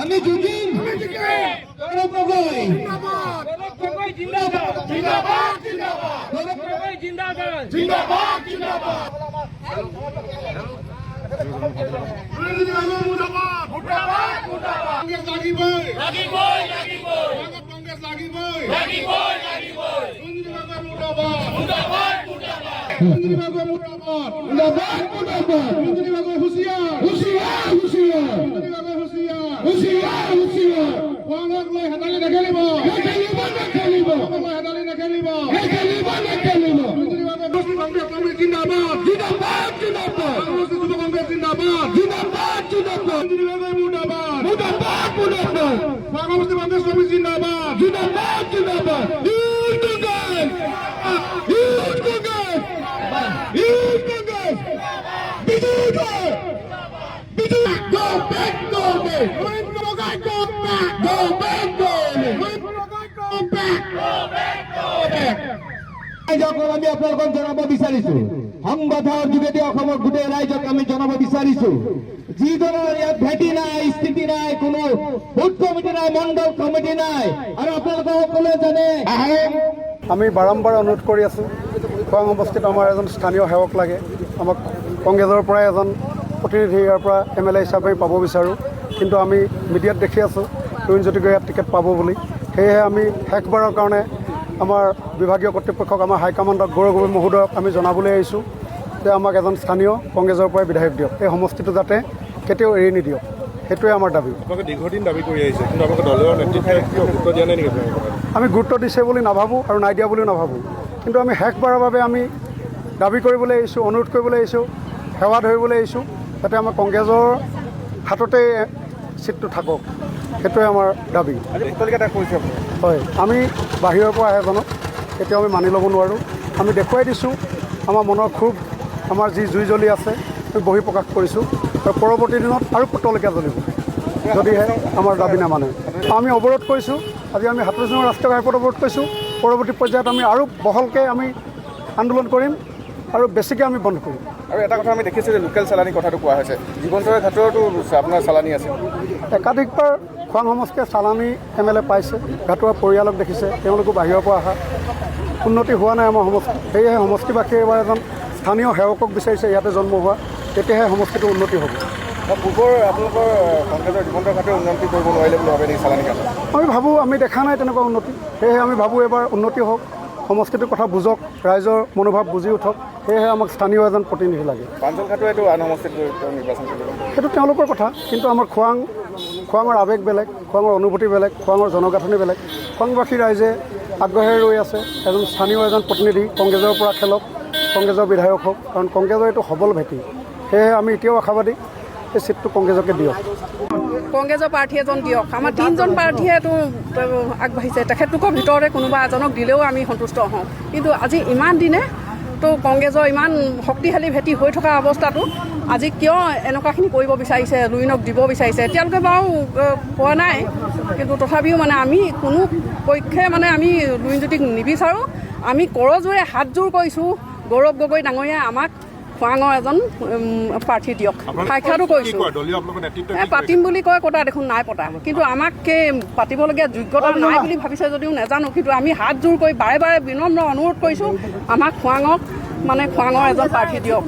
আমি জুবিন গৌরব গগৈ জিন্দাবাদ জিন্দাবাদ জিন্দাবাদ গৌরব গগৈ জিন্দাবাদ জিন্দাবাদ জিন্দাবাদ কংগ্রেস লাগিবই লাগিবই লাগিবই কংগ্রেস লাগিবই লাগিবই লাগিবই মুর্দাবাদ মুর্দাবাদ মুর্দাবাদ মুর্দাবাদ মুর্দাবাদ হুঁশিয়ার হুঁশিয়ার হুঁশিয়ার হুঁশিয়ার হুঁশিয়ার খোৱাঙক লৈ হেতালি নেখেলিব নেখেলিব হেতালি নেখেলিব নেখেলিব কংগ্ৰেছ জিন্দাবাদ জিন্দাবাদ জিন্দাবাদ কংগ্ৰেছ জিন্দাবাদ জিন্দাবাদ জিন্দাবাদ মুৰ্দাবাদ মুৰ্দাবাদ মুৰ্দাবাদ কংগ্ৰেছ কংগ্ৰেছ জিন্দাবাদ জিন্দাবাদ জিন্দাবাদ youth Congress youth Congress youth Congress Biju go back go back go back go back go back যখন আমি আপোনালোকক জনাব বিচাৰিছো সংবাদৰ যোগেদি অসমৰ গোটেই ৰাইজক আমি জনাব বিচাৰিছো যিজনৰ ইয়াত ভেটি নাই স্থিতি নাই কোনো বুথ কমিটি নাই মণ্ডল কমিটি নাই আৰু আপোনালোকে সকলোৱে জানে আমি বাৰম্বাৰ অনুৰোধ কৰি আছোঁ খোৱাং সমষ্টিত আমাৰ এজন স্থানীয় সেৱক লাগে আমাক কংগ্ৰেছৰ পৰাই এজন প্ৰতিনিধি ইয়াৰ পৰা MLA হিচাপে পাব বিচাৰোঁ কিন্তু আমি মিডিয়াত দেখি আছোঁ লুৰিণজ্যোতি গগৈয়ে টিকেট পাব বুলি সেয়েহে আমি শেষবাৰৰ কাৰণে আমাৰ বিভাগীয় কৰ্তৃপক্ষক আমাৰ হাইকমাণ্ডক গৌৰৱ গগৈ মহোদয়ক আমি জনাবলৈ আহিছোঁ যে আমাক এজন স্থানীয় কংগ্ৰেছৰ পৰাই বিধায়ক দিয়ক এই সমষ্টিটো যাতে কেতিয়াও এৰি নিদিয়ক সেইটোৱে আমাৰ দাবী আপোনালোকে দীৰ্ঘদিন দাবী কৰি আহিছে কিন্তু আপোনালোকে দলীয় নেতৃত্বই কিয় গুৰুত্ব দিয়া নাই নেকি আমি গুৰুত্ব দিছে বুলি নাভাবোঁ আৰু নাই দিয়া বুলিও নাভাবোঁ কিন্তু আমি শেষবাৰৰ বাবে আমি দাবী কৰিবলৈ আহিছোঁ অনুৰোধ কৰিবলৈ আহিছোঁ সেৱা ধৰিবলৈ আহিছোঁ যাতে আমাৰ কংগ্ৰেছৰ হাততেই চিটটো থাকক সেইটোৱে আমাৰ দাবী হয় আমি বাহিৰৰ পৰা আহে এজনক কেতিয়াও আমি মানি ল'ব নোৱাৰোঁ আমি দেখুৱাই দিছোঁ আমাৰ মনৰ ক্ষোভ আমাৰ যি জুই জ্বলি আছে আমি বহি প্ৰকাশ কৰিছোঁ আৰু পৰৱৰ্তী দিনত আৰু পুতলকীয়া জ্বলিব যদিহে আমাৰ দাবী নামানে আমি অৱৰোধ কৰিছোঁ আজি আমি হাতৰুজনৰ ৰাষ্ট্ৰীয় ঘাইপথ অৱৰোধ কৰিছোঁ পৰৱৰ্তী পৰ্যায়ত আমি আৰু বহলকৈ আমি আন্দোলন কৰিম আৰু বেছিকৈ আমি বন্ধ কৰিম আৰু এটা কথা আমি দেখিছোঁ যে লোকেল চালানী কথাটো কোৱা হৈছে জীৱনচৰ ক্ষেত্ৰতো আপোনাৰ চালানী আছে একাধিকবাৰ খোৱাং সমষ্টিয়ে চালানী MLA পাইছে ঘাটোৱাৰ পৰিয়ালক দেখিছে তেওঁলোকো বাহিৰৰ পৰা অহা উন্নতি হোৱা নাই আমাৰ সমষ্টি সেয়েহে সমষ্টিবাসীয়ে এইবাৰ এজন স্থানীয় সেৱকক বিচাৰিছে ইয়াতে জন্ম হোৱা তেতিয়াহে সমষ্টিটো উন্নতি হ'ব পূৰ্বৰ আপোনালোকৰ কংগ্ৰেছৰ জীৱনচৰ ক্ষেত্ৰত উন্নতি কৰিব নোৱাৰিলে বুলি ভাবে নেকি চালানী কাম আমি ভাবোঁ আমি দেখা নাই তেনেকুৱা উন্নতি সেয়েহে আমি ভাবোঁ এইবাৰ উন্নতি হওক সমষ্টিটোৰ কথা বুজক ৰাইজৰ মনোভাৱ বুজি উঠক সেয়েহে আমাক স্থানীয় এজন প্ৰতিনিধি লাগে প্ৰাঞ্জল খাটোৱেতো আন সমষ্টিত নিৰ্বাচন কৰিব সেইটো তেওঁলোকৰ কথা কিন্তু আমাৰ খোৱাঙৰ আৱেগ বেলেগ খোৱাঙৰ অনুভূতি বেলেগ খোৱাঙৰ জনগাঁথনি বেলেগ খোৱাংবাসী ৰাইজে আগ্ৰহেৰে ৰৈ আছে এজন স্থানীয় এজন প্ৰতিনিধি কংগ্ৰেছৰ পৰা খেলক কংগ্ৰেছৰ বিধায়ক হওক কাৰণ কংগ্ৰেছৰ এইটো সবল ভেটি সেয়েহে আমি এতিয়াও আশাবাদী এই চিটটো কংগ্ৰেছকে দিয়ক কংগ্ৰেছৰ প্ৰাৰ্থী এজন দিয়ক আমাৰ 3জন প্ৰাৰ্থীয়েতো আগবাঢ়িছে তেখেতলোকৰ ভিতৰতে কোনোবা এজনক দিলেও আমি সন্তুষ্ট হওঁ কিন্তু আজি ইমান দিনে তো কংগ্ৰেছৰ ইমান শক্তিশালী ভেটি হৈ থকা অৱস্থাটো আজি কিয় এনেকুৱাখিনি কৰিব বিচাৰিছে লুৰিণক দিব বিচাৰিছে এতিয়ালৈকে বাৰু পোৱা নাই কিন্তু তথাপিও মানে আমি কোনো পক্ষে মানে আমি লুৰিণজ্যোতিক নিবিচাৰোঁ আমি কৰজোৰে হাতযোৰ কৰিছোঁ গৌৰৱ গগৈ ডাঙৰীয়া আমাক খোৱাঙৰ এজন প্ৰাৰ্থী দিয়ক সাক্ষাতো কৰিছোঁ পাতিম বুলি কয় কটা দেখোন নাই পতা কিন্তু আমাক পাতিবলগীয়া যোগ্যতা নাই বুলি ভাবিছে যদিও নাজানো কিন্তু আমি হাতযোৰ কৰি বাৰে বাৰে বিনম্ৰ অনুৰোধ কৰিছোঁ আমাক খোৱাঙৰ এজন প্ৰাৰ্থী দিয়ক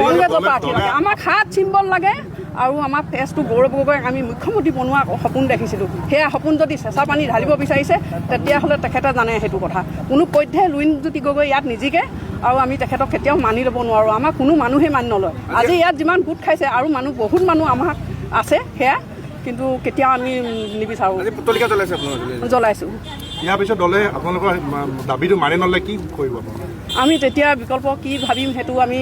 কংগ্ৰেছৰ প্ৰাৰ্থী লাগে আমাক হাত চিম্বল লাগে আৰু আমাৰ ফেচটো গৌৰৱ গগৈক আমি মুখ্যমন্ত্ৰী বনোৱা সপোন দেখিছিলোঁ সেয়া সপোন যদি চেঁচা পানী ঢালিব বিচাৰিছে তেতিয়াহ'লে তেখেতে জানে সেইটো কথা কোনো পধ্যে লুৰিণজ্যোতি গগৈ ইয়াত নিজিকে আৰু আমি তেখেতক কেতিয়াও মানি ল'ব নোৱাৰোঁ আমাক কোনো মানুহে মানি নলয় আজি ইয়াত যিমান গোট খাইছে আৰু বহুত মানুহ আমাক আছে সেয়া কিন্তু কেতিয়াও আমি নিবিচাৰোঁ জ্বলাইছোঁ ইয়াৰ পিছত দলে আপোনালোকৰ দাবীটো মানি নল'লে কি কৰিব আমি তেতিয়া বিকল্প কি ভাবিম সেইটো আমি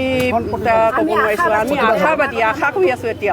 ক'ব নোৱাৰিছোঁ আমি আশাবাদী আশা কৰি আছোঁ এতিয়া